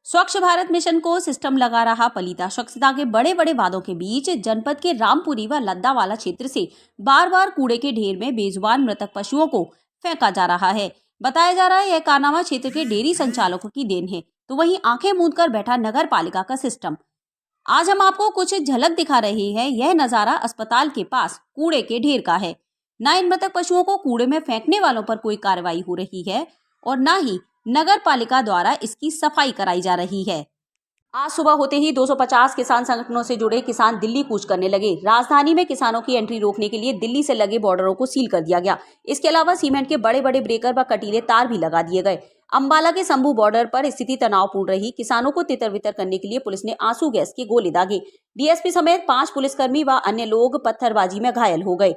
स्वच्छ भारत मिशन को सिस्टम लगा रहा पलीता शख्सियता के बड़े बड़े वादों के बीच जनपद के रामपुरी व लद्दावाला क्षेत्र से बार बार कूड़े के ढेर में बेजुबान मृतक पशुओं को फेंका जा रहा है। बताया जा रहा है यह कारनामा क्षेत्र के डेयरी संचालकों की देन है, तो वहीं आंखें मूंद कर बैठा नगर पालिका का सिस्टम। आज हम आपको कुछ झलक दिखा रहे हैं। यह नजारा अस्पताल के पास कूड़े के ढेर का है। न इन मृतक पशुओं को कूड़े में फेंकने वालों पर कोई कार्रवाई हो रही है और न ही नगर पालिका द्वारा इसकी सफाई कराई जा रही है। आज सुबह होते ही 250 किसान संगठनों से जुड़े किसान दिल्ली कूच करने लगे। राजधानी में किसानों की एंट्री रोकने के लिए दिल्ली से लगे बॉर्डरों को सील कर दिया गया। इसके अलावा सीमेंट के बड़े बड़े ब्रेकर व कटीले तार भी लगा दिए गए। अंबाला के शंभू बॉर्डर पर स्थिति तनावपूर्ण रही। किसानों को तितर बितर करने के लिए पुलिस ने आंसू गैस के गोले दागे। डीएसपी समेत 5 पुलिसकर्मी व अन्य लोग पत्थरबाजी में घायल हो गए।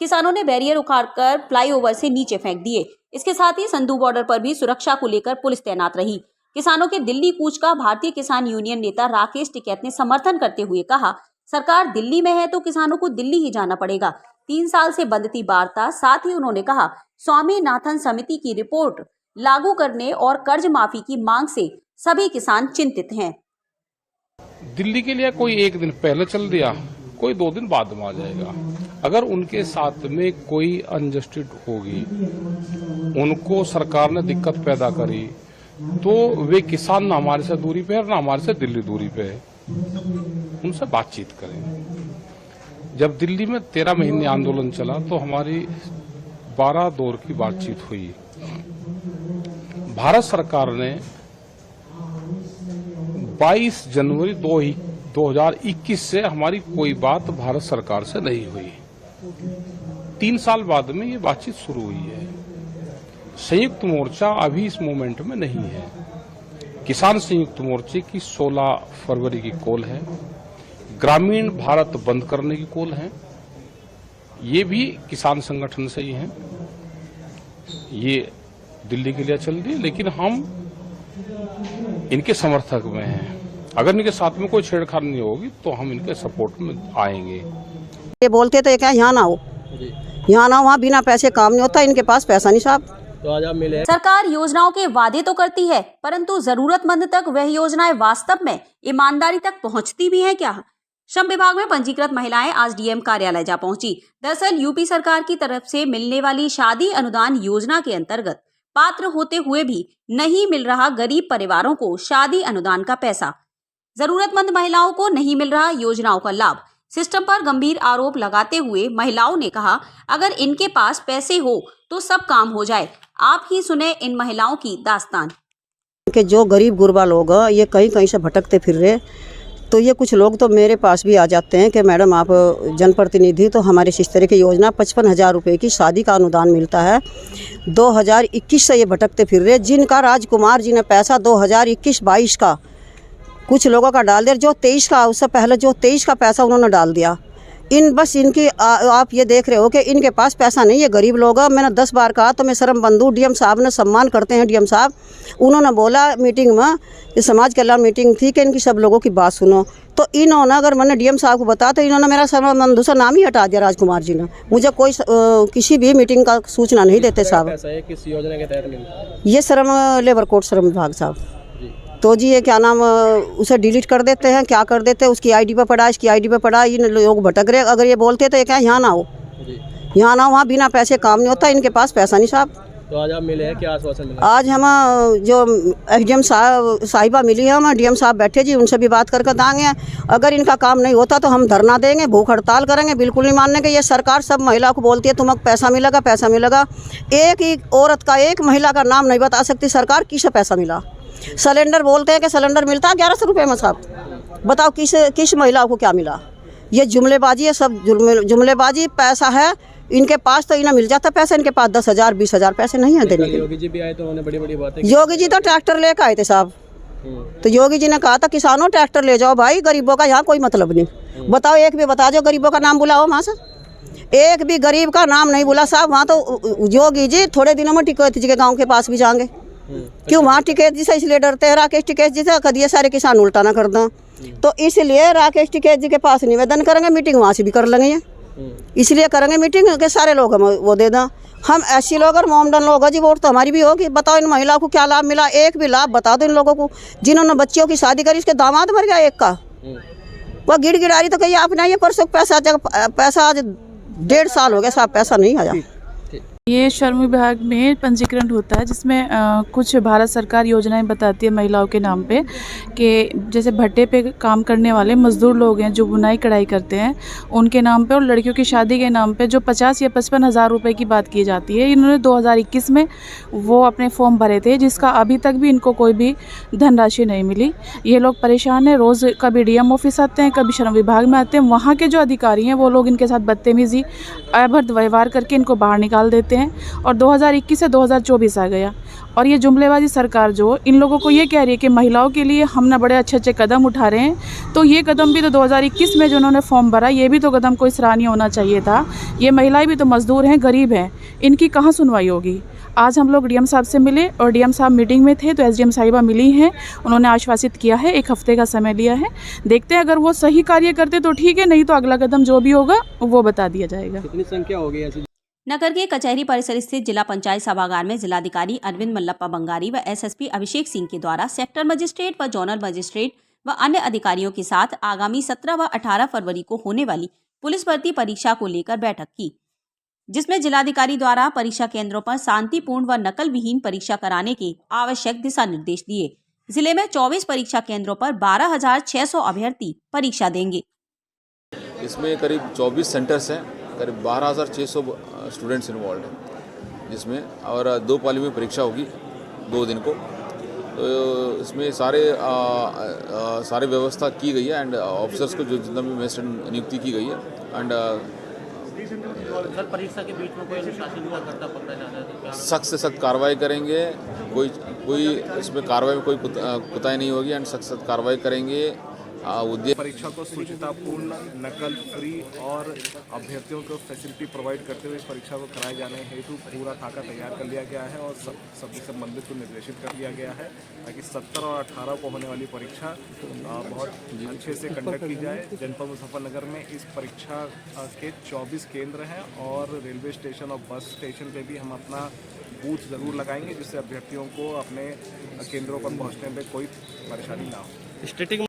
किसानों ने बैरियर उखाड़कर फ्लाईओवर से नीचे फेंक दिए। इसके साथ ही संधू बॉर्डर पर भी सुरक्षा को लेकर पुलिस तैनात रही। किसानों के दिल्ली कूच का भारतीय किसान यूनियन नेता राकेश टिकैत ने समर्थन करते हुए कहा, सरकार दिल्ली में है तो किसानों को दिल्ली ही जाना पड़ेगा। 3 साल से बंद थी वार्ता। साथ ही उन्होंने कहा, स्वामीनाथन समिति की रिपोर्ट लागू करने और कर्ज माफी की मांग से सभी किसान चिंतित हैं। दिल्ली के लिए कोई 1 दिन पहले चल दिया, कोई 2 दिन बाद में आ जाएगा। अगर उनके साथ में कोई अनजस्टिस होगी, उनको सरकार ने दिक्कत पैदा करी, तो वे किसान ना हमारे से दूरी पे है ना हमारे से दिल्ली दूरी पे है, उनसे बातचीत करें। जब दिल्ली में 13 महीने आंदोलन चला तो हमारी 12 दौर की बातचीत हुई। भारत सरकार ने 22 जनवरी 2021 से हमारी कोई बात भारत सरकार से नहीं हुई। 3 साल बाद में ये बातचीत शुरू हुई है। संयुक्त मोर्चा अभी इस मोमेंट में नहीं है। किसान संयुक्त मोर्चे की 16 फरवरी की कॉल है। ग्रामीण भारत बंद करने की कॉल है। ये भी किसान संगठन से ही है। ये दिल्ली के लिए चल रही है, लेकिन हम इनके समर्थक में हैं। अगर इनके साथ में कोई छेड़छाड़ नहीं होगी तो हम इनके सपोर्ट में आएंगे। ये बोलते तो क्या यहाँ ना हो, यहाँ ना हो, वहाँ बिना पैसे काम नहीं होता। इनके पास पैसा नहीं साहब। तो आज आप मिले। सरकार योजनाओं के वादे तो करती है, परंतु जरूरतमंद तक वह योजनाएं वास्तव में ईमानदारी तक पहुंचती भी हैं क्या? श्रम विभाग में पंजीकृत महिलाएं आज डीएम कार्यालय जा पहुंची। दरअसल यूपी सरकार की तरफ से मिलने वाली शादी अनुदान योजना के अंतर्गत पात्र होते हुए भी नहीं मिल रहा गरीब परिवारों को शादी अनुदान का पैसा। जरूरतमंद महिलाओं को नहीं मिल रहा योजनाओं का लाभ। सिस्टम पर गंभीर आरोप लगाते हुए महिलाओं ने कहा, अगर इनके पास पैसे हो तो सब काम हो जाए। आप ही सुने इन महिलाओं की दास्तान। कि जो गरीब गुरबा लोग ये कहीं कहीं से भटकते फिर रहे, तो ये कुछ लोग तो मेरे पास भी आ जाते हैं कि मैडम आप जनप्रतिनिधि, तो हमारी इस तरह की योजना 55,000 रुपये की शादी का अनुदान मिलता है। 2021 से ये भटकते फिर रहे। जिनका राजकुमार जी ने पैसा 2021-22 का कुछ लोगों का डाल दिया, जो 23 का, उससे पहले जो 23 का पैसा उन्होंने डाल दिया। बस इनकी आप ये देख रहे हो कि इनके पास पैसा नहीं है। गरीब लोग, मैंने 10 बार कहा तो मैं शर्म बंधु। डीएम साहब ने सम्मान करते हैं डीएम साहब। उन्होंने बोला मीटिंग में, ये समाज कल्याण मीटिंग थी, कि इनकी सब लोगों की बात सुनो। तो इन्होंने, अगर मैंने डीएम साहब को बताया तो इन्होंने मेरा शर्म बंधु से नाम ही हटा दिया। राजकुमार जी ने मुझे कोई किसी भी मीटिंग का सूचना नहीं देते साहब। किस योजना के तहत मिलता है? ये श्रम लेबर कोड श्रम विभाग साहब। तो जी ये क्या नाम, उसे डिलीट कर देते हैं, क्या कर देते हैं, उसकी आईडी पे पड़ा, इसकी आईडी पे पड़ा। इन लोग भटक रहे। अगर ये बोलते तो ये क्या यहाँ ना हो, यहाँ ना हो, वहाँ बिना पैसे काम नहीं होता। इनके पास पैसा नहीं साहब। तो आज आप मिले हैं, क्या आश्वासन मिला? आज हम जो एसडीएम साहिबा मिली है, हम डीएम साहब बैठे जी, उनसे भी बात करके देंगे। अगर इनका काम नहीं होता तो हम धरना देंगे, भूख हड़ताल करेंगे। बिल्कुल नहीं मानने के। ये सरकार सब महिला को बोलती है तुम्हें पैसा मिलेगा, पैसा मिलेगा। एक ही औरत का, एक महिला का नाम नहीं बता सकती सरकार किसे पैसा मिला। सिलेंडर बोलते हैं कि सिलेंडर मिलता है 1100 रुपये में साहब। बताओ किस महिला को क्या मिला? ये जुमलेबाजी है, सब जुमलेबाजी। पैसा है इनके पास तो इन्हें मिल जाता पैसा। इनके पास 10,000 20,000 पैसे नहीं है देने के। योगी जी भी आए तो उन्होंने बड़ी बातें। योगी जी तो ट्रैक्टर लेकर आए थे साहब। तो योगी जी ने कहा था किसानों ट्रैक्टर ले जाओ भाई, गरीबों का यहाँ कोई मतलब नहीं। बताओ, एक भी बता दो गरीबों का नाम बुलाओ वहाँ से। एक भी गरीब का नाम नहीं बुला साहब वहाँ। तो योगी जी थोड़े दिनों में टिकैत जी के गाँव के पास भी जाएंगे। क्यों? वहाँ टिकैत जी से इसलिए डरते हैं, राकेश टिकैत जी से कभी ये सारे किसान उल्टा ना कर दें। तो इसलिए राकेश टिकैत जी के पास निवेदन करेंगे, मीटिंग वहाँ से भी कर लेंगे। इसलिए करेंगे मीटिंग के सारे लोग हम वो दे दें। हम ऐसी लोग और मोमडन लोग हैं जी, वोट तो हमारी भी होगी। बताओ इन महिलाओं को क्या लाभ मिला, एक भी लाभ बता दो इन लोगों को जिन्होंने बच्चियों की शादी करी, इसके दामाद मर गया एक का, वह गिड़गिड़ारी तो कही आपने ये परसों पैसा आज 1.5 साल हो गया साहब, पैसा नहीं आया। ये श्रम विभाग में पंजीकरण होता है जिसमें कुछ भारत सरकार योजनाएं बताती है महिलाओं के नाम पे कि जैसे भट्टे पे काम करने वाले मजदूर लोग हैं जो बुनाई कढ़ाई करते हैं उनके नाम पे, और लड़कियों की शादी के नाम पे जो 50 या 55 हज़ार रुपये की बात की जाती है। इन्होंने 2021 में वो अपने फॉर्म भरे थे जिसका अभी तक भी इनको कोई भी धनराशि नहीं मिली। ये लोग परेशान हैं, रोज़ कभी DM ऑफिस आते हैं, कभी श्रम विभाग में आते हैं। वहाँ के जो अधिकारी हैं वो लोग इनके साथ बदतमीजी अभद्र व्यवहार करके इनको बाहर निकाल देते हैं। और 2021 से 2024 आ गया और ये जुमलेबाजी सरकार जो इन लोगों को ये कह रही है कि महिलाओं के लिए हम ना बड़े अच्छे अच्छे कदम उठा रहे हैं, तो ये कदम भी तो 2021 में जो उन्होंने फॉर्म भरा ये भी तो कदम कोई सराहनीय होना चाहिए था। ये महिलाएं भी तो मजदूर हैं, गरीब हैं, इनकी कहाँ सुनवाई होगी। आज हम लोग DM साहब से मिले और DM साहब मीटिंग में थे तो SDM साहिबा मिली हैं, उन्होंने आश्वासित किया है 1 हफ्ते का समय लिया है। देखते हैं अगर वो सही कार्य करते तो ठीक है, नहीं तो अगला कदम जो भी होगा वो बता दिया जाएगा। कितनी संख्या होगी ऐसी? नगर के कचहरी परिसर स्थित जिला पंचायत सभागार में जिलाधिकारी अरविंद मल्लप्पा बंगारी व SSP अभिषेक सिंह के द्वारा सेक्टर मजिस्ट्रेट व जोनल मजिस्ट्रेट व अन्य अधिकारियों के साथ आगामी 17 व 18 फरवरी को होने वाली पुलिस भर्ती परीक्षा को लेकर बैठक की, जिसमें जिलाधिकारी द्वारा परीक्षा केंद्रों पर शांतिपूर्ण व नकल विहीन परीक्षा कराने के आवश्यक दिशा निर्देश दिए। जिले में 24 परीक्षा केंद्रों पर 12,600 अभ्यर्थी परीक्षा देंगे। इसमें करीब 24 सेंटर्स हैं, करीब 12,600 स्टूडेंट्स इन्वॉल्व हैं जिसमें, और 2 पाली में परीक्षा होगी 2 दिन को। तो इसमें सारे व्यवस्था की गई है एंड ऑफिसर्स को जो जितना भी मजिस्ट्रेट नियुक्ति की गई है एंड सर परीक्षा के बीच में कोई अनुशासन हुआ करता पकड़ा जाता है तो क्या सख्त से सख्त कार्रवाई करेंगे। कोई इसमें कार्रवाई में कोई कुताही नहीं होगी एंड सख्त कार्रवाई करेंगे। परीक्षा को शुचितापूर्ण, नकल फ्री और अभ्यर्थियों को फैसिलिटी प्रोवाइड करते हुए इस परीक्षा को कराए जाने हेतु पूरा खाका तैयार कर लिया गया है और सभी संबंधित को निर्देशित कर दिया गया है ताकि 17 और 18 को होने वाली परीक्षा बहुत अच्छे से कंडक्ट की जाए। जनपद मुजफ्फरनगर में इस परीक्षा के 24 केंद्र हैं और रेलवे स्टेशन और बस स्टेशन पे भी हम अपना बूथ ज़रूर लगाएंगे जिससे अभ्यर्थियों को अपने केंद्रों पर पहुँचने में कोई परेशानी ना हो।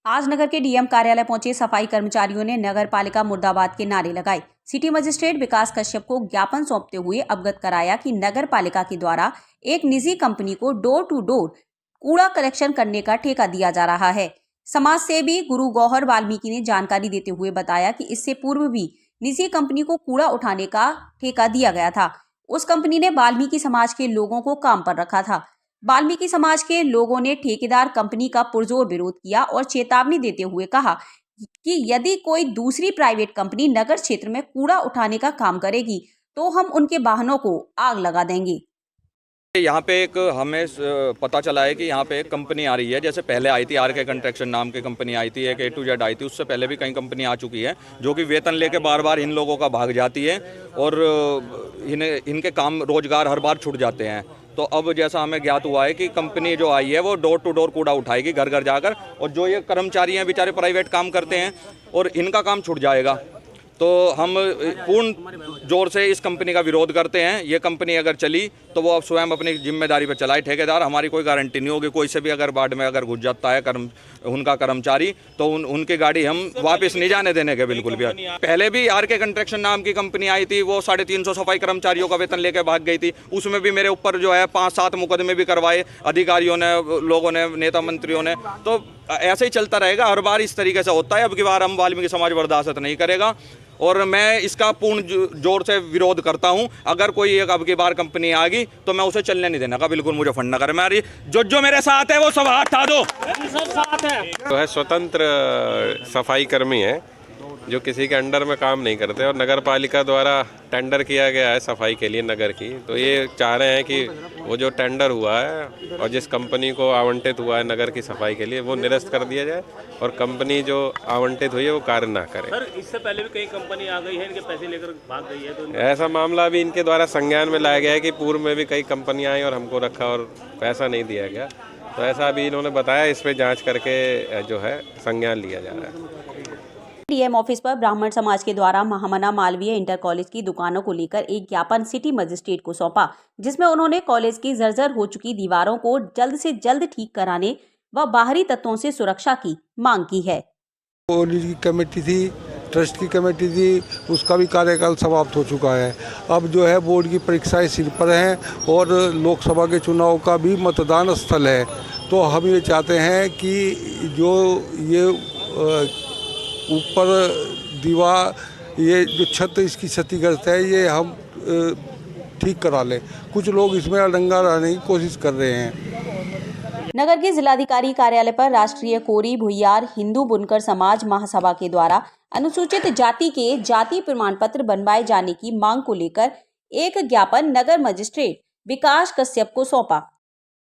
आज नगर के DM कार्यालय पहुंचे सफाई कर्मचारियों ने नगर पालिका मुर्दाबाद के नारे लगाए। सिटी मजिस्ट्रेट विकास कश्यप को ज्ञापन सौंपते हुए अवगत कराया कि नगर पालिका के द्वारा एक निजी कंपनी को डोर टू डोर कूड़ा कलेक्शन करने का ठेका दिया जा रहा है। समाज सेवी गुरु गौहर वाल्मीकि ने जानकारी देते हुए बताया कि इससे पूर्व भी निजी कंपनी को कूड़ा उठाने का ठेका दिया गया था। उस कंपनी ने वाल्मीकि समाज के लोगों को काम पर रखा था। वाल्मीकि समाज के लोगों ने ठेकेदार कंपनी का पुरजोर विरोध किया और चेतावनी देते हुए कहा कि यदि कोई दूसरी प्राइवेट कंपनी नगर क्षेत्र में कूड़ा उठाने का काम करेगी तो हम उनके वाहनों को आग लगा देंगे। यहाँ पे एक हमें पता चला है कि यहाँ पे एक कंपनी आ रही है। जैसे पहले आई थी RK कंस्ट्रक्शन नाम की कंपनी आई थी, एक A to Z आई थी, उससे पहले भी कई कंपनी आ चुकी है जो कि वेतन लेके बार बार इन लोगों का भाग जाती है और इनके काम रोजगार हर बार छूट जाते हैं। तो अब जैसा हमें ज्ञात हुआ है कि कंपनी जो आई है वो डोर टू डोर कूड़ा उठाएगी घर घर जाकर, और जो ये कर्मचारी हैं बेचारे प्राइवेट काम करते हैं और इनका काम छूट जाएगा। तो हम पूर्ण जोर से इस कंपनी का विरोध करते हैं। ये कंपनी अगर चली तो वो अब स्वयं अपनी जिम्मेदारी पर चलाए ठेकेदार, हमारी कोई गारंटी नहीं होगी। कोई से भी अगर वार्ड में अगर घुस जाता है उनका कर्मचारी तो उनकी गाड़ी हम वापस नहीं जाने देने के बिल्कुल भी। पहले भी RK कंस्ट्रक्शन नाम की कंपनी आई थी, वो 350 सफाई कर्मचारियों का वेतन लेकर भाग गई थी। उसमें भी मेरे ऊपर जो है 5-7 मुकदमे भी करवाए अधिकारियों ने, लोगों ने, नेता मंत्रियों ने। तो ऐसे ही चलता रहेगा, हर बार इस तरीके से होता है। अब की बार हम वाल्मीकि समाज बर्दाश्त नहीं करेगा और मैं इसका पूर्ण जोर से विरोध करता हूं। अगर कोई एक अब की बार कंपनी आ गई तो मैं उसे चलने नहीं देना का बिल्कुल। मुजफ्फरनगर में जो मेरे साथ है वो सब हाथ उठा दो। तो है स्वतंत्र सफाई कर्मी है जो किसी के अंडर में काम नहीं करते और नगर पालिका द्वारा टेंडर किया गया है सफाई के लिए नगर की। तो ये चाह रहे हैं कि वो जो टेंडर हुआ है और जिस कंपनी को आवंटित हुआ है नगर की सफाई के लिए वो निरस्त कर दिया जाए और कंपनी जो आवंटित हुई है वो कार्य ना करे। सर इससे पहले भी कई कंपनी आ गई है, इनके पैसे लेकर भाग गई है, तो ऐसा मामला भी इनके द्वारा संज्ञान में लाया गया है कि पूर्व में भी कई कंपनियां आई और हमको रखा और पैसा नहीं दिया गया। तो ऐसा अभी इन्होंने बताया, इस पर जाँच करके जो है संज्ञान लिया जा रहा है। डीएम ऑफिस पर ब्राह्मण समाज के द्वारा महामना मालवीय इंटर कॉलेज की दुकानों को लेकर एक ज्ञापन सिटी मजिस्ट्रेट को सौंपा, जिसमें उन्होंने कॉलेज की जर्जर हो चुकी दीवारों को जल्द से जल्द ठीक कराने व बाहरी तत्वों से सुरक्षा की मांग की है। कॉलेज की कमेटी थी, ट्रस्ट की कमेटी थी, उसका भी कार्यकाल समाप्त हो चुका है। अब जो है बोर्ड की परीक्षाएं सिर पर हैं और लोकसभा के चुनाव का भी मतदान स्थल है। तो हम ये चाहते हैं कि जो ये ऊपर दीवार, ये जो छत इसकी क्षतिग्रस्त है, ये हम ठीक करा लें। कुछ लोग इसमें अड़ंगा रहने की कोशिश कर रहे हैं। नगर के जिलाधिकारी कार्यालय पर राष्ट्रीय कोरी भुइयार हिंदू बुनकर समाज महासभा के द्वारा अनुसूचित जाति के जाति प्रमाण पत्र बनवाए जाने की मांग को लेकर एक ज्ञापन नगर मजिस्ट्रेट विकास कश्यप को सौंपा,